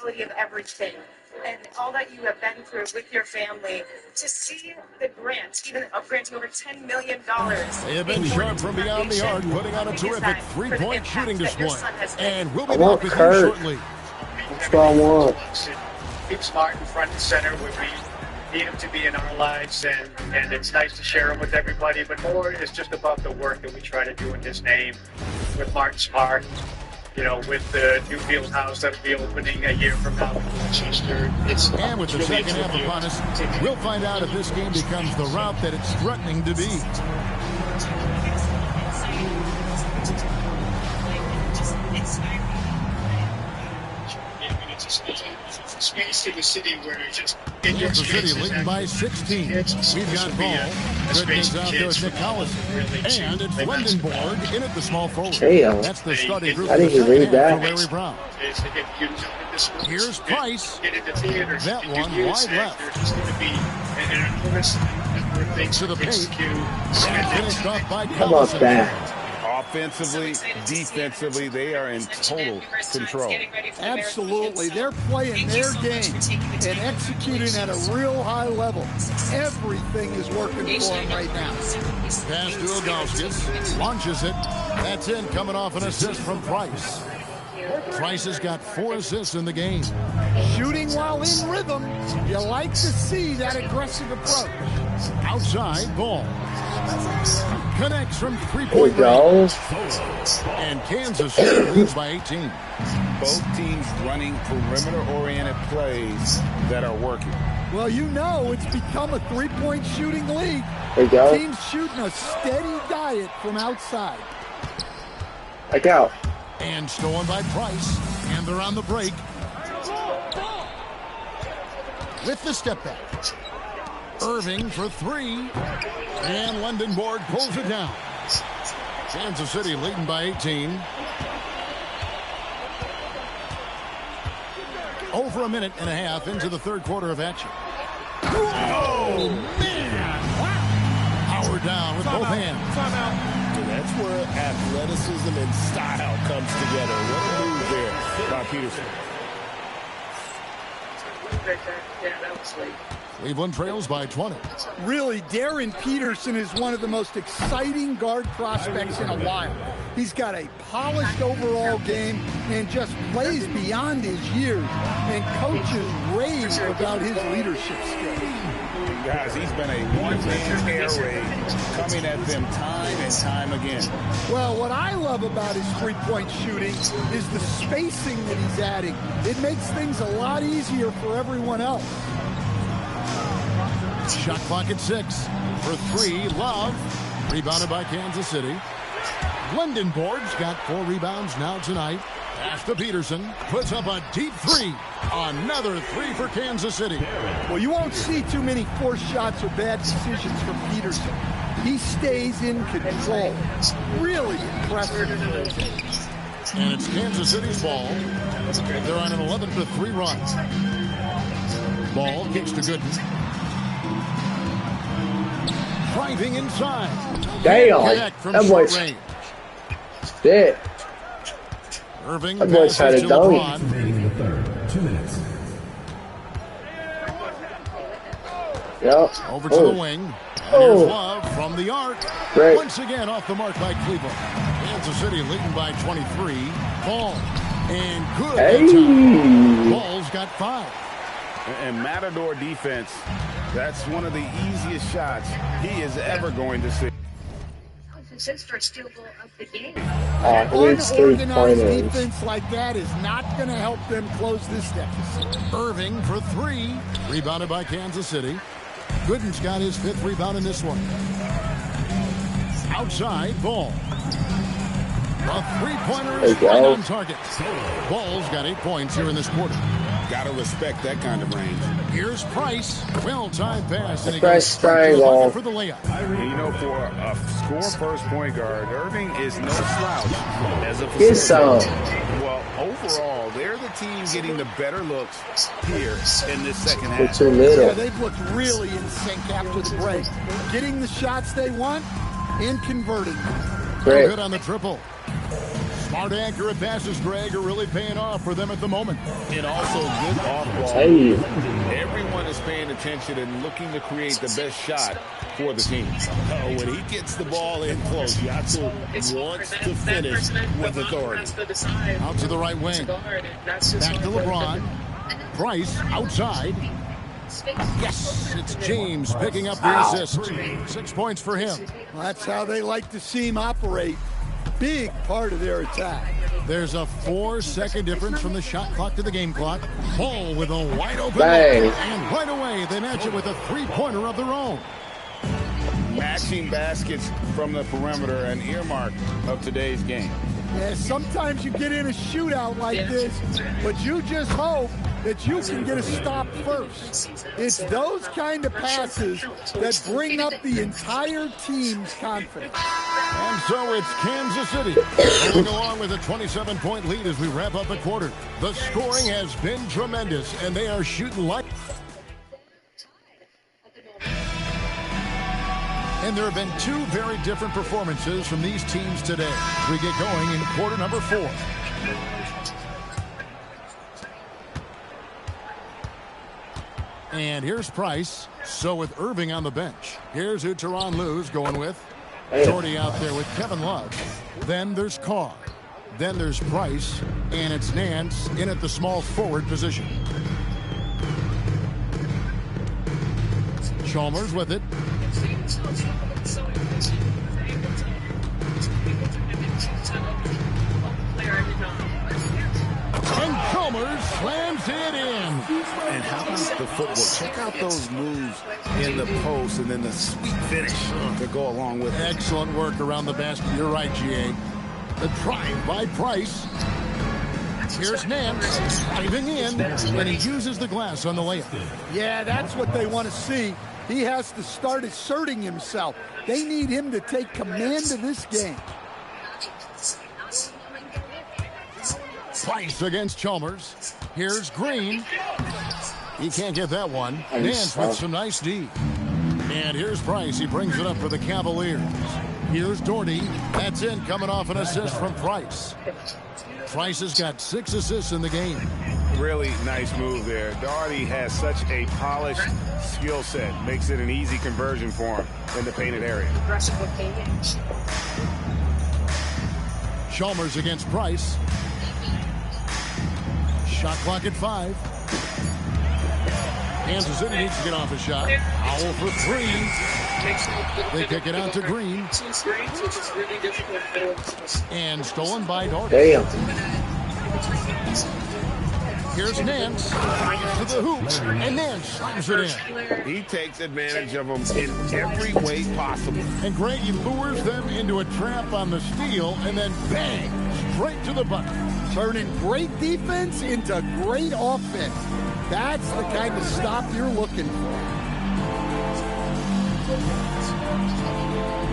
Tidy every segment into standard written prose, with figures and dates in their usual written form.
responsibility of everything and all that you have been through with your family, to see the grant, even granting over $10 million. They have been sharp from beyond the arc, putting on a terrific three-point shooting display. And we'll be back with you shortly. That's what I want. Keep Smart in front and center when we need him to be in our lives, and it's nice to share him with everybody, but more is just about the work that we try to do in his name with Martin Smart, you know, with the new field house that'll be opening a year from now. And with the second half upon us, we'll find out if this game becomes the route that it's threatening to be. Space to the city where just Kansas City leading by 16. We've got ball. Good things out there with Nick Collison. And it's Lindenborg in at the small forward. Damn. That's the starting group. I didn't even read that. Larry Brown. Here's Price. That one wide left. To the paint. And finished off by Collison. How about that? Offensively, defensively, they are in total control. Absolutely. They're playing their game and executing at a real high level. Everything is working for them right now. Pass to Ilgauskas. Launches it. That's in, coming off an assist from Price. Price has got 4 assists in the game. Shooting while in rhythm. You like to see that aggressive approach. Outside, ball. Connects from There three-point we go. And Kansas City leads by 18. Both teams running perimeter-oriented plays that are working. Well, you know it's become a three-point shooting league. There you go. Teams shooting a steady diet from outside. Back out. And stolen by Price. And they're on the break. With the step back. Irving for 3. And Lindenborg pulls it down. Kansas City leading by 18. Over a minute and a half into the third quarter of action. Oh, man. Howard down with both hands. So that's where athleticism and style comes together. What a move there by Peterson. Yeah, that was late. Cleveland trails by 20. Really, Darryn Peterson is one of the most exciting guard prospects in a while. He's got a polished overall game and just plays beyond his years. And coaches rave about his leadership skills. Guys, he's been a one-man air raid, coming at them time and time again. Well, what I love about his three-point shooting is the spacing that he's adding. It makes things a lot easier for everyone else. Shot clock at 6. For 3, Love. Rebounded by Kansas City. Lindenborg's got 4 rebounds now tonight. Pass to Peterson. Puts up a deep 3. Another 3 for Kansas City. Well, you won't see too many forced shots or bad decisions from Peterson. He stays in control. Really impressive. And it's Kansas City's ball. They're on an 11-3 run. Ball kicks to Gooden. Driving inside. Damn. That boy's shit. Irving That boy's had passes it to done. LeBron. 2 minutes. Yep. Over to the wing. And here's Love from the arc. Great. Once again off the mark by Cleveland. Kansas City leading by 23. Ball. And good. Hey. Ball's got 5. And Matador defense, that's one of the easiest shots he is ever going to see. His first field goal of the game. It's Unorganized 3-pointers. defense like that is not going to help them close this deficit. Irving for 3. Rebounded by Kansas City. Gooden's got his 5th rebound in this one. Outside, Ball. A three-pointer is right on target. Ball's got 8 points here in this quarter. Got to respect that kind of range. Here's Price. Well-timed pass. And he Price goes triangle for the layup. You know, for a score-first point guard, Irving is no slouch as a Get some. Well, overall, they're the team getting the better looks here in this second We're half. too little. Yeah, they've looked really in sync after the break. Getting the shots they want and converting them. Great. Good on the triple. Smart, accurate passes, Greg, are really paying off for them at the moment. And also good off-ball. Hey. Everyone is paying attention and looking to create the best shot for the team. When he gets the ball in close, Yatsu wants to finish with authority. Out to the right wing. Back to LeBron. Price outside. Yes, it's James picking up the assist. 6 points for him. Well, that's how they like to see him operate. Big part of their attack. There's a 4-second difference from the shot clock to the game clock. Ball with a wide open Bang. look. And right away, they match it with a three-pointer of their own. Matching baskets from the perimeter, an earmark of today's game. Yeah, sometimes you get in a shootout like this, but you just hope that you can get a stop first. It's those kind of passes that bring up the entire team's confidence. And so it's Kansas City rolling along with a 27-point lead as we wrap up the quarter. The scoring has been tremendous, and they are shooting like... And there have been two very different performances from these teams today. We get going in quarter number 4. And here's Price. So with Irving on the bench, here's who Tyronn Lue's going with. Jordy out there with Kevin Love. Then there's Carr. Then there's Price. And it's Nance in at the small forward position. Chalmers with it. And Chalmers slams it in. And how about the footwork? Check out those moves in the post and then the sweet finish to go along with it. Excellent work around the basket. You're right, G.A. The drive by Price. Here's Nance diving in, and he uses the glass on the layup. Yeah, that's what they want to see. He has to start asserting himself. They need him to take command of this game. Price against Chalmers. Here's Green. He can't get that one. Nance with some nice D. And here's Price. He brings it up for the Cavaliers. Here's Doherty. That's in, coming off an assist from Price. Price has got 6 assists in the game. Really nice move there. Doherty has such a polished skill set. Makes it an easy conversion for him in the painted area. Chalmers against Price. Shot clock at 5. Kansas City needs to get off a shot. Powell for 3. They kick it out to Green. And stolen by Doherty. Damn. Here's Nance to the hoop, and Nance slams it in. He takes advantage of them in every way possible. And Greg, he lures them into a trap on the steal, and then bang, straight to the bucket. Turning great defense into great offense. That's the kind of stop you're looking for.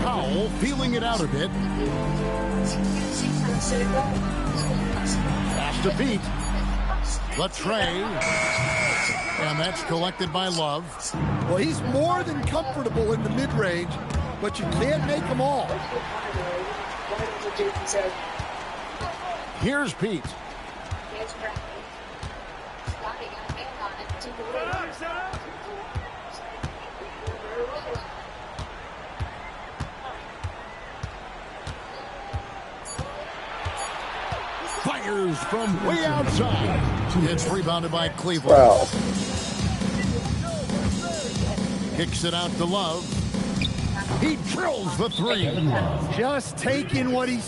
Powell feeling it out a bit. Pass to Pete. The tray. And that's collected by Love. Well, he's more than comfortable in the mid-range, but you can't make them all. Here's Pete. Fires from way outside. It's rebounded by Cleveland. Wow. Kicks it out to Love. He drills the 3. Just taking what he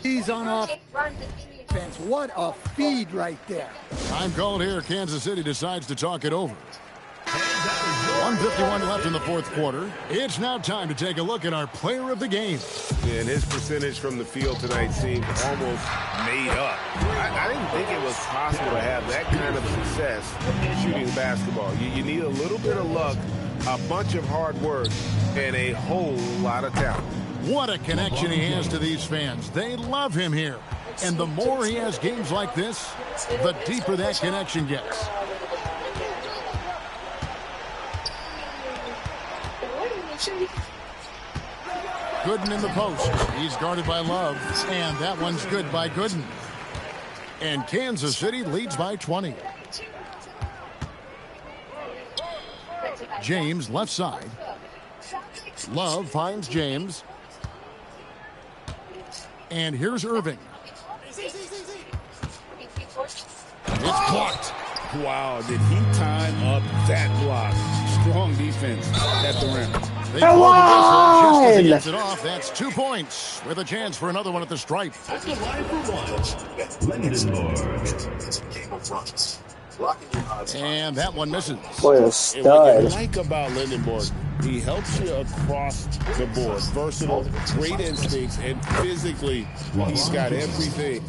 sees on offense. What a feed right there. Time called here. Kansas City decides to talk it over. 1:51 left in the fourth quarter. It's now time to take a look at our player of the game. And his percentage from the field tonight seemed almost made up. I didn't think it was possible to have that kind of success shooting basketball. You need a little bit of luck, a bunch of hard work, and a whole lot of talent. What a connection he has to these fans. They love him here. And the more he has games like this, the deeper that connection gets. Gooden in the post. He's guarded by Love, and that one's good by Gooden. And Kansas City leads by 20. James left side. Love finds James. And here's Irving. It's blocked. Wow, did he time up that block? Strong defense at the rim. They blow the whistle just as he gets it off. That's 2 points with a chance for another one at the stripe. At the line for one, Lindenborg. And that one misses. Boy, a And what stud. you like about Lindenborg, he helps you across the board. Versatile, great instincts, and physically, he's got everything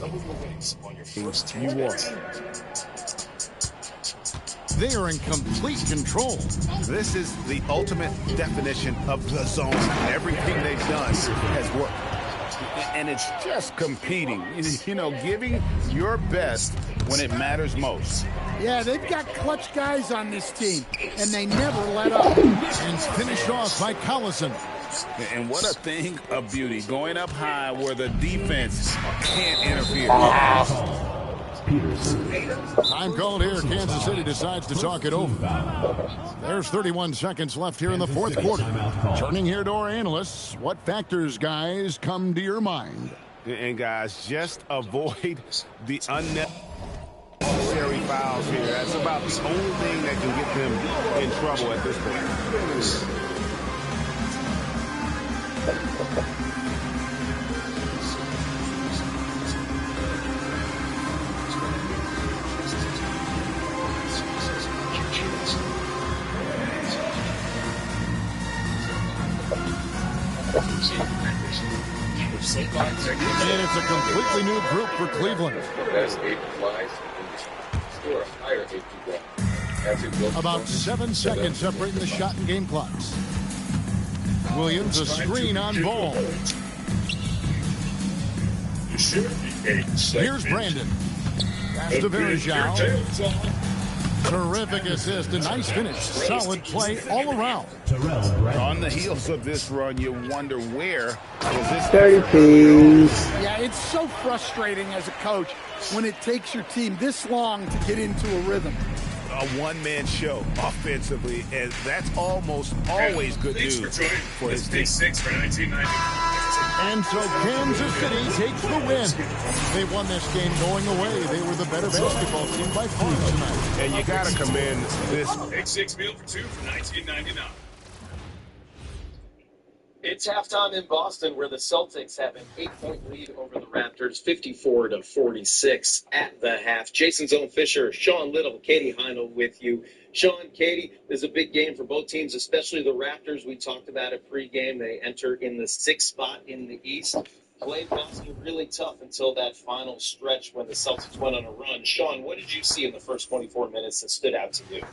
you want. They are in complete control. This is the ultimate definition of the zone. Everything they've done has worked. And it's just competing, you know, giving your best when it matters most. Yeah, they've got clutch guys on this team, and they never let up. And finished off by Collison. And what a thing of beauty, going up high where the defense can't interfere. Time called here. Kansas City decides to talk it over. There's 31 seconds left here in the fourth quarter. Turning here to our analysts, what factors, guys, come to your mind? And guys, just avoid the unnecessary fouls here. That's about the only thing that can get them in trouble at this point. And it's a completely new group for Cleveland. About 7 seconds separating the shot and game clocks. Williams, a screen on ball. Here's Brandon. Pass to Verjao. Terrific assist, a nice finish. Solid play all around. On the heels of this run, you wonder where is this 30 piece. Yeah, it's so frustrating as a coach when it takes your team this long to get into a rhythm. a one-man show offensively, and that's almost always good news for his team. 6 for 1990. And so Kansas City takes the win. They won this game going away. They were the better basketball team by far tonight. And you got to commend this. Big 6 meal for 2 for 1999. It's halftime in Boston, where the Celtics have an 8-point lead over the Raptors, 54-46 at the half. Jason's own Fisher, Sean Little, Katie Heinel with you. Sean, Katie, this is a big game for both teams, especially the Raptors. We talked about it pregame. They enter in the 6th spot in the East. Played Boston really tough until that final stretch when the Celtics went on a run. Sean, what did you see in the first 24 minutes that stood out to you?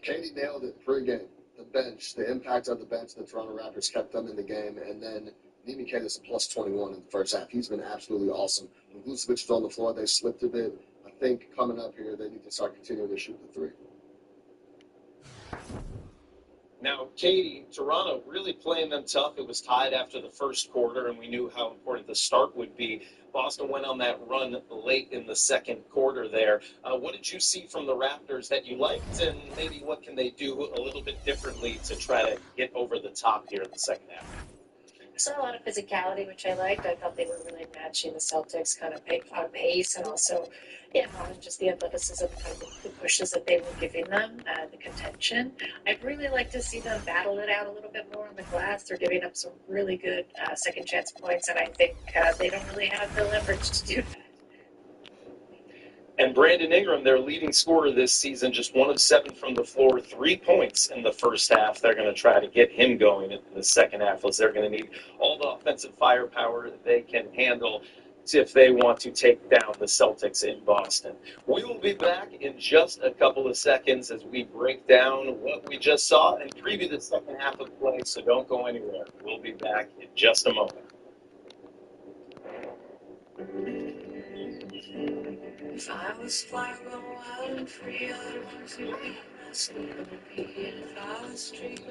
Katie nailed it pregame. The bench, the impact of the bench, the Toronto Raptors kept them in the game, and then Nimi Kadis a plus 21 in the first half. He's been absolutely awesome. When Vucevic was on the floor, they slipped a bit. I think coming up here, they need to start continuing to shoot the three. Now, Katie, Toronto really playing them tough. It was tied after the first quarter, and we knew how important the start would be. Boston went on that run late in the second quarter there. What did you see from the Raptors that you liked, and maybe what can they do a little bit differently to try to get over the top here in the second half? I saw a lot of physicality, which I liked. I thought they were really matching the Celtics kind of on pace, and also, just the athleticism, kind of the pushes that they were giving them, the contention. I'd really like to see them battle it out a little bit more on the glass. They're giving up some really good second chance points, and I think they don't really have the leverage to do that. And Brandon Ingram, their leading scorer this season, just 1 of 7 from the floor, 3 points in the first half. They're going to try to get him going in the second half, as they're going to need all the offensive firepower that they can handle if they want to take down the Celtics in Boston. We will be back in just a couple of seconds as we break down what we just saw and preview the second half of play, so don't go anywhere. We'll be back in just a moment. If I was flying wild and free, I'd want to be my sleep. If I was street